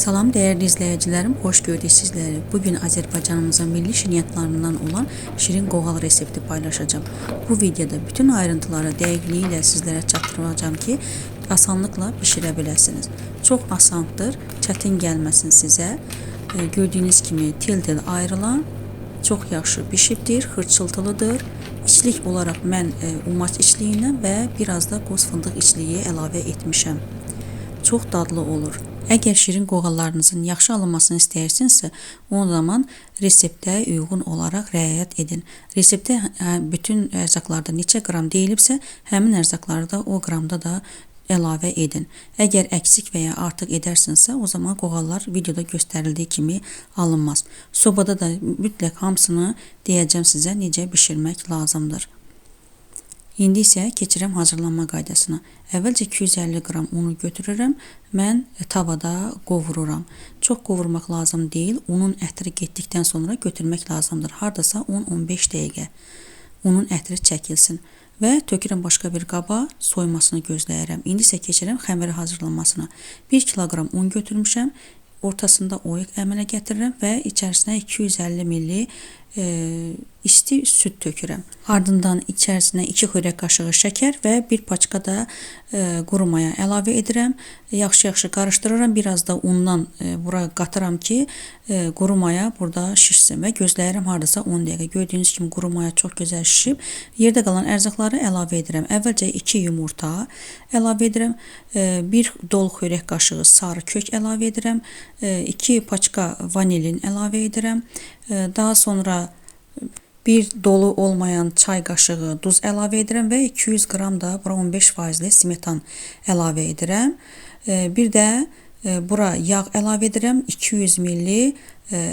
Salam değerli izleyicilerim, hoş gördük sizleri. Bugün Azerbaycanımızın milli şirniyyatlarından olan şirin qoğal resepti paylaşacağım. Bu videoda bütün ayrıntıları dəqiqliyi sizlere çatdıracağım ki, asanlıkla pişirə biləsiniz. Çox asandır, çətin gəlməsin sizə. Gördüyünüz kimi tel-tel ayrılan, çox yaxşı bişibdir, xırçıltılıdır. İçlik olaraq mən umaç içliyindən və biraz da qoz fındıq içliyi əlavə etmişəm. Çox dadlı olur. Əgər şirin qoğallarınızın yaxşı alınmasını istəyirsinizsə, o zaman reseptə uyğun olaraq riayət edin. Reseptə bütün ərzaqlarda neçə qram deyilibsə, həmin ərzaqları da o qramda da əlavə edin. Əgər əksik və ya artıq edərsinizsə, o zaman qoğallar videoda göstərildiyi kimi alınmaz. Sobada da mütləq hamısını deyəcəm sizə necə bişirmək lazımdır. İndi isə keçirəm hazırlanma qaydasına. Əvvəlcə 250 qram unu götürürəm. Mən tavada qovururam. Çox qovurmaq lazım deyil. Unun ətri getdikdən sonra götürmək lazımdır. Hardasa 10-15 dəqiqə. Unun ətri çəkilsin. Və tökürəm başqa bir qaba, soymasını gözləyirəm. İndi isə keçirəm xəmiri hazırlanmasına. 1 kiloqram un götürmüşəm. Ortasında oyuq əmələ gətirirəm və içərisinə 250 ml isti süt tökürəm. Ardından içərisinə 2 xörək qaşığı şəkər və bir paçka da quru maya əlavə edirəm. Yaxşı-yaxşı qarışdırıram. Biraz da undan bura qatıram ki, quru maya burada şişsin və gözləyirəm hardasa 10 dəqiqə. Gördüyünüz kimi quru maya çox gözəl şişib. Yerdə qalan ərzaqları əlavə edirəm. Əvvəlcə 2 yumurta əlavə edirəm. 1 dolu xörək qaşığı sarı kök əlavə edirəm. 2 paçka vanilin əlavə edirəm. Daha sonra bir dolu olmayan çay qaşığı duz əlavə edirəm və 200 qram da bura 15% smetan əlavə edirəm. Bir də bura yağ əlavə edirəm. 200 ml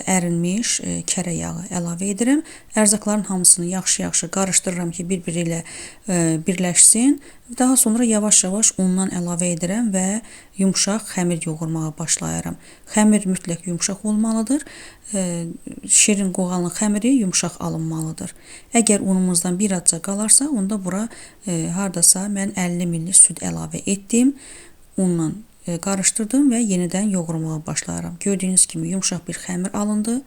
ərinmiş kərə yağı əlavə edirəm. Ərzaqların hamısını yaxşı-yaxşı qarışdırıram ki, bir-biri ilə birləşsin. Daha sonra yavaş-yavaş undan əlavə edirəm və yumşaq xəmir yoğurmağa başlayıram. Xəmir mütləq yumşaq olmalıdır. Şirin qoğalın xəmiri yumşaq alınmalıdır. Əgər unumuzdan bir azca qalarsa, onda bura hardasa mən 50 ml süd əlavə etdim. Unla qarışdırdım və yenidən yoğurmağa başlayıram. Gördüyünüz kimi yumşaq bir xəmir alındı.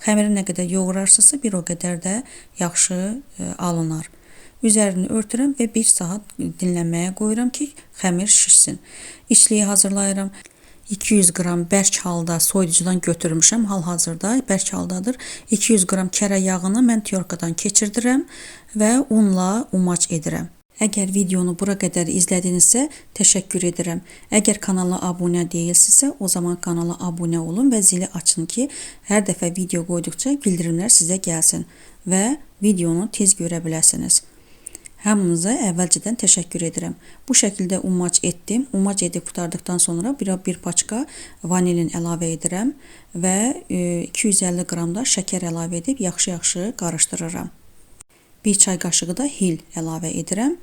Xəmiri nə qədər yoğurarsınızsa, bir o qədər də yaxşı alınır. Üzərini örtürəm və 1 saat dinlənməyə qoyuram ki, xəmir şişsin. İçliyi hazırlayıram. 200 qram bərk halda soyuducudan götürmüşəm, hal-hazırda bərk haldadır. 200 qram kərə yağını mən tyorkadan keçirdirəm və unla umaç edirəm. Əgər videonu bura qədər izlədinizsə, təşəkkür edirəm. Əgər kanala abunə deyilsinizsə, o zaman kanala abunə olun və zili açın ki, hər dəfə video qoyduqca bildirimlər sizə gəlsin və videonu tez görə biləsiniz. Hamınıza əvvəlcədən təşəkkür edirəm. Bu şəkildə umaç etdim. Umaç edib qurtardıqdan sonra bir paçka vanilin əlavə edirəm və 250 qram da şəkər əlavə edib yaxşı-yaxşı qarışdırıram. 1 çay qaşığı da hil əlavə edirəm.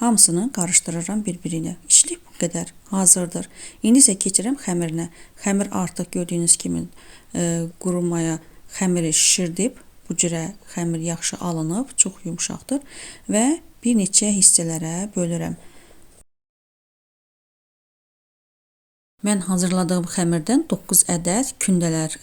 Hamısını qarışdırıram bir-birinə. İçlik bu qədər hazırdır. İndi isə keçirəm xəmirinə. Xəmir artıq gördüyünüz kimi quru maya xəmiri şişirdib. Bu cürə xəmir yaxşı alınıb, çox yumşaqdır və bir neçə hissələrə bölürəm. Mən hazırladığım xəmirdən 9 ədəd kündələr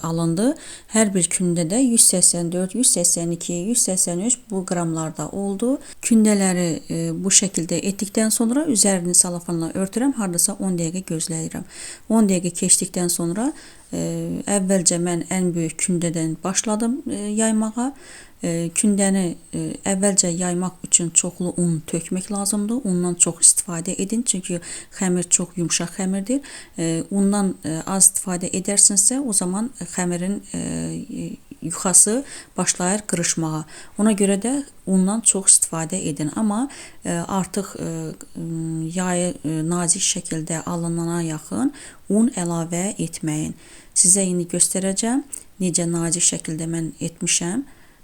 alındı. Hər bir kündədə 184, 182, 183 bu qramlarda oldu. Kündələri bu şəkildə etdikdən sonra üzərini salafanla örtürəm. Hardasa 10 dəqiqə gözləyirəm. 10 dəqiqə keçdikdən sonra əvvəlcə mən ən böyük kündədən başladım yaymağa. Kündəni əvvəlcə yaymaq üçün çoxlu un tökmək lazımdır. Undan çox istifadə edin, çünki xəmir çox yumşaq xəmirdir. Undan az istifadə edərsinizsə, o zaman xəmirin yuxası başlayır qırışmağa. Ona görə də undan çox istifadə edin. Amma artıq yağı nazik şəkildə alınana yaxın un əlavə etməyin. Sizə indi göstərəcəm necə nazik şəkildə mən etmişəm.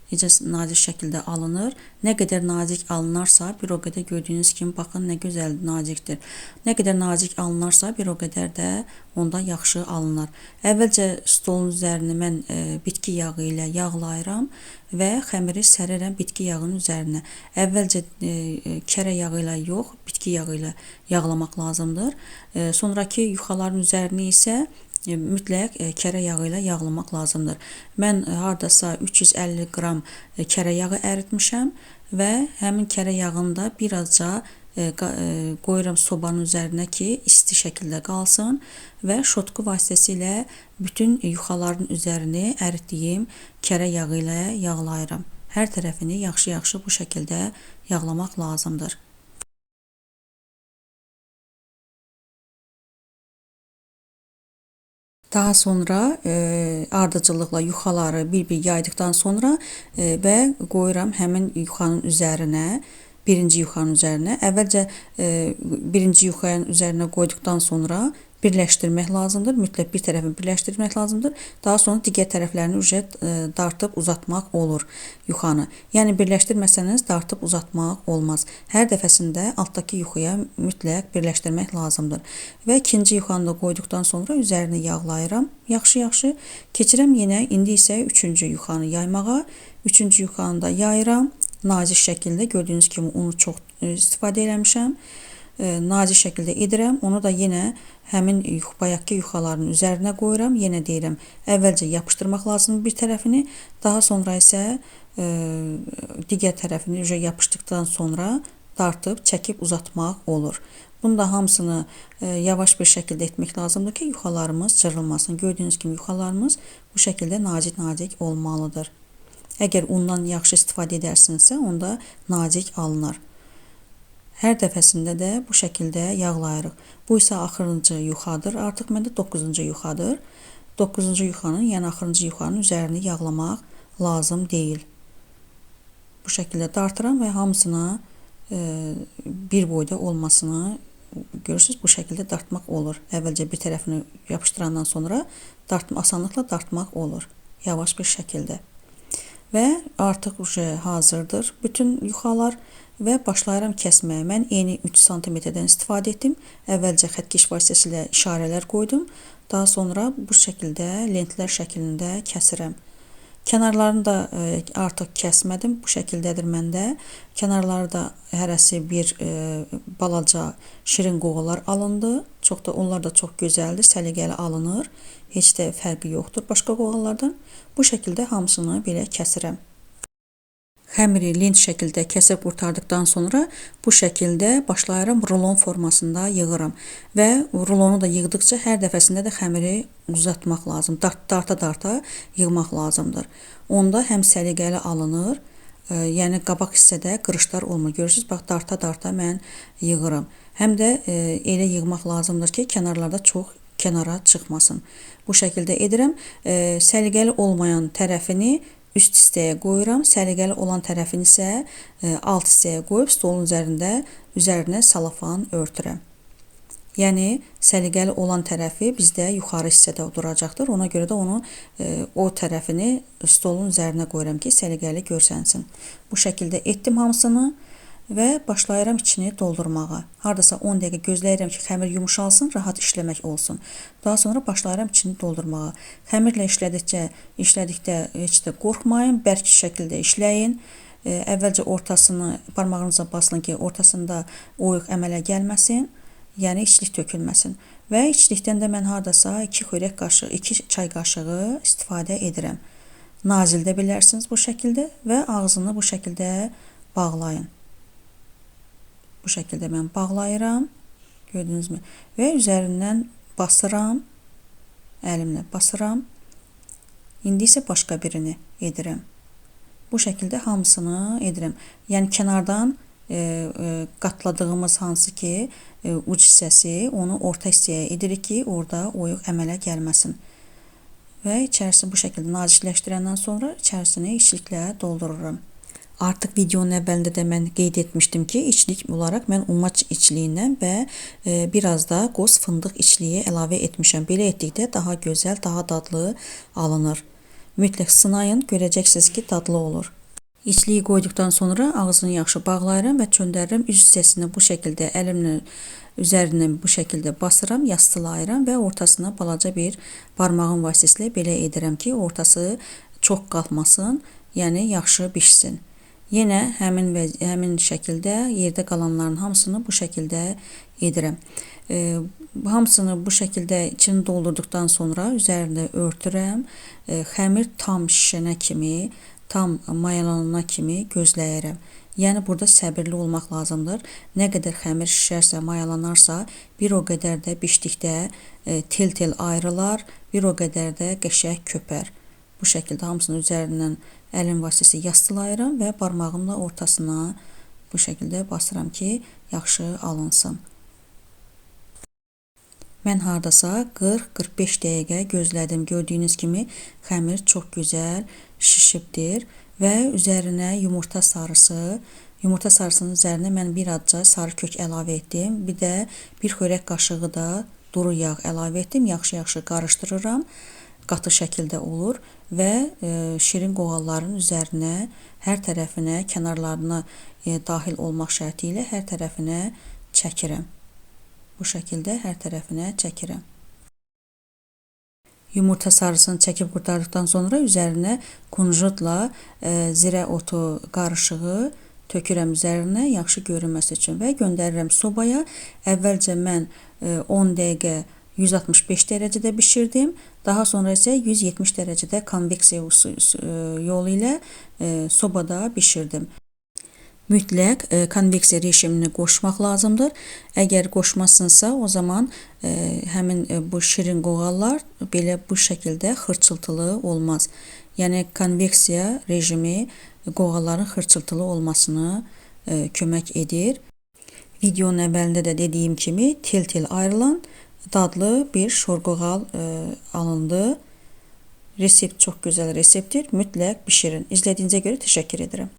Necə nazik şəkildə alınır. Nə qədər nazik alınarsa, bir o qədər gördüyünüz kimi, baxın nə gözəl nazikdir. Nə qədər nazik alınarsa, bir o qədər də onda yaxşı alınır. Əvvəlcə stolun üzərini mən bitki yağı ilə yağlayıram və xəmiri sərirəm bitki yağının üzərinə. Əvvəlcə kərə yağı ilə yox, bitki yağı ilə yağlamaq lazımdır. Sonraki yuxaların üzərini isə mütləq kərə yağı ilə yağlamaq lazımdır. Mən hardasa 350 qram kərə yağı əritmişəm və həmin kərə yağını da birazca qoyuram sobanın üzərinə ki, isti şəkildə qalsın və şotku vasitəsilə bütün yuxaların üzərini əritdiyim kərə yağı ilə yağlayıram. Hər tərəfini yaxşı-yaxşı bu şəkildə yağlamaq lazımdır. Daha sonra ardıcıllıqla yuxaları bir-bir yaydıqdan sonra və qoyuram həmin yuxanın üzərinə, birinci yuxanın üzərinə. Əvvəlcə birinci yuxanın üzərinə qoyduqdan sonra birləşdirmək lazımdır. Mütləq bir tərəfini birləşdirmək lazımdır. Daha sonra digər tərəflərini dartıb uzatmaq olur yuxanı. Yəni birləşdirməsəniz dartıb uzatmaq olmaz. Hər dəfəsində altdakı yuxuya mütləq birləşdirmək lazımdır. Və ikinci yuxanı da qoyduqdan sonra üzərini yağlayıram. Yaxşı-yaxşı keçirəm yenə. İndi isə üçüncü yuxanı yaymağa. Üçüncü yuxanı da yayıram. Nazik şəkildə gördüyünüz kimi unu çox istifadə eləmişəm. Nazik şəkildə edirəm. Onu da yenə həmin bayaqki yuxaların üzərinə qoyuram. Yenə deyirəm, əvvəlcə yapışdırmaq lazımdır bir tərəfini. Daha sonra isə digər tərəfini yapışdıqdan sonra dartıb, çəkib uzatmaq olur. Bunu da hamısını yavaş bir şəkildə etmək lazımdır ki, yuxalarımız cırılmasın. Gördüyünüz kimi yuxalarımız bu şəkildə nazik-nazik olmalıdır. Əgər undan yaxşı istifadə edərsinizsə, onda nazik alınır. Hər dəfəsində də bu şəkildə yağlayırıq. Bu isə axırıncı yuxadır. Artıq məndə 9-cu yuxadır. 9-cu yuxanın, yəni axırıncı yuxanın üzərini yağlamaq lazım deyil. Bu şəkildə dartıram və hamısına bir boyda olmasını görürsünüz. Bu şəkildə dartmaq olur. Əvvəlcə bir tərəfini yapışdırandan sonra asanlıqla dartmaq olur. Yavaş bir şəkildə. Və artıq hazırdır bütün yuxalar və başlayıram kəsməyə. Mən eni 3 cm-dən istifadə etdim. Əvvəlcə xəttkeş vasitəsilə işarələr qoydum. Daha sonra bu şəkildə lentlər şəklində kəsirəm. Kənarlarını da artıq kəsmədim. Bu şəkildədir məndə. Kənarları da hərəsi bir balaca şirin qoğalar alındı. Onlar da çox gözəldir, səliqəli alınır. Heç də fərqi yoxdur başqa qoğalardan. Bu şəkildə hamısını belə kəsirəm. Xəmiri lent şəkildə kəsib qurtardıqdan sonra bu şəkildə başlayıram rulon formasında yığıram. Və rulonu da yığdıqca hər dəfəsində də xəmiri uzatmaq lazımdır. Darta-darta yığmaq lazımdır. Onda həm səliqəli alınır, yəni qabaq hissədə qırışlar olmur. Görürsünüz, bax darta-darta mən yığıram. Həm də elə yığmaq lazımdır ki, kənarlarda çox kənara çıxmasın. Bu şəkildə edirəm. Səliqəli olmayan tərəfini üst hissəyə qoyuram. Səliqəli olan tərəfini isə alt hissəyə qoyub stolun üzərinə salafan örtürəm. Yəni səliqəli olan tərəfi bizdə yuxarı hissədə duracaqdır. Ona görə də o tərəfini stolun üzərinə qoyuram ki, səliqəli görsənsin. Bu şəkildə etdim hamısını və başlayıram içini doldurmağa. Hardasa 10 dəqiqə gözləyirəm ki, xəmir yumuşalsın, rahat işləmək olsun. Daha sonra başlayıram içini doldurmağa. Xəmirlə işlədikdə heç də qorxmayın, bərk şəkildə işləyin. Əvvəlcə ortasını parmağınıza basın ki, ortasında oyuq əmələ gəlməsin, yəni içlik tökülməsin. Və içlikdən də mən hardasa 2 çay qaşığı istifadə edirəm. Nazildə bilərsiniz bu şəkildə və ağzını bu şəkildə bağlayın. Bu şəkildə mən bağlayıram. Gördünüzmü? Və üzərindən basıram. Əlimlə basıram. İndi isə başqa birini edirəm. Bu şəkildə hamısını edirəm. Yəni kənardan qatladığımız hansı ki uc hissəsi, onu orta hissəyə edirik ki, orada oyuq əmələ gəlməsin. Və içərisini bu şəkildə nazikləşdirəndən sonra içərisini içliklə doldururam. Artıq videonun əvvəlində də mən qeyd etmişdim ki, içlik olaraq mən umaç içliyindən və biraz da qoz fındıq içliyi əlavə etmişəm. Belə etdikdə daha gözəl, daha dadlı alınır. Mütləq sınayın, görəcəksiniz ki, dadlı olur. İçliyi qoyduqdan sonra ağzını yaxşı bağlayıram və çöndərirəm. Üz hissəsini bu şəkildə əlimlə üzərindən bu şəkildə basıram, yastılayıram və ortasına balaca bir barmağım vasitəsilə belə edirəm ki, ortası çox qalxmasın, yəni yaxşı bişsin. Yenə həmin şəkildə yerdə qalanların hamısını bu şəkildə edirəm. Hamısını bu şəkildə içini doldurduqdan sonra üzərində örtürəm. Xəmir tam şişənə kimi, tam mayalanana kimi gözləyirəm. Yəni burada səbirli olmaq lazımdır. Nə qədər xəmir şişərsə, mayalanarsa, bir o qədər də bişdikdə tel-tel ayrılar, bir o qədər də qəşəng köpər. Bu şəkildə hamısını üzərindən əlim vasitəsilə yastılayıram və barmağımla ortasına bu şəkildə basıram ki, yaxşı alınsın. Mən hardasa 40-45 dəqiqə gözlədim. Gördüyünüz kimi xəmir çox gözəl şişibdir və üzərinə yumurta sarısının üzərinə mən bir azca sarı kök əlavə etdim. Bir də bir xörək qaşığı da duru yağ əlavə etdim. Yaxşı-yaxşı qarışdırıram. Qatı şəkildə olur və şirin qoğalların üzərinə, hər tərəfinə, kənarlarına dahil olmaq şərti ilə hər tərəfinə çəkirəm. Bu şəkildə hər tərəfinə çəkirəm. Yumurta sarısını çəkib qurtardıqdan sonra üzərinə kunjutla zirə otu qarışığı tökürəm üzərinə yaxşı görünməsi üçün və göndərirəm sobaya. Əvvəlcə mən 10 dəqiqə 165 dərəcədə bişirdim. Daha sonra isə 170 dərəcədə konveksiya yolu ilə sobada bişirdim. Mütləq konveksiya rejimini qoşmaq lazımdır. Əgər qoşmasınsa, o zaman həmin bu şirin qoğallar belə bu şəkildə xırçıltılı olmaz. Yəni konveksiya rejimi qoğalların xırçıltılı olmasını kömək edir. Videonun əvvəlində də dediyim kimi tel-tel ayrılan dadlı bir şorqoğal alındı. Resept çox gözəl reseptdir. Mütləq bişirin. İzlədiyinizə görə təşəkkür edirəm.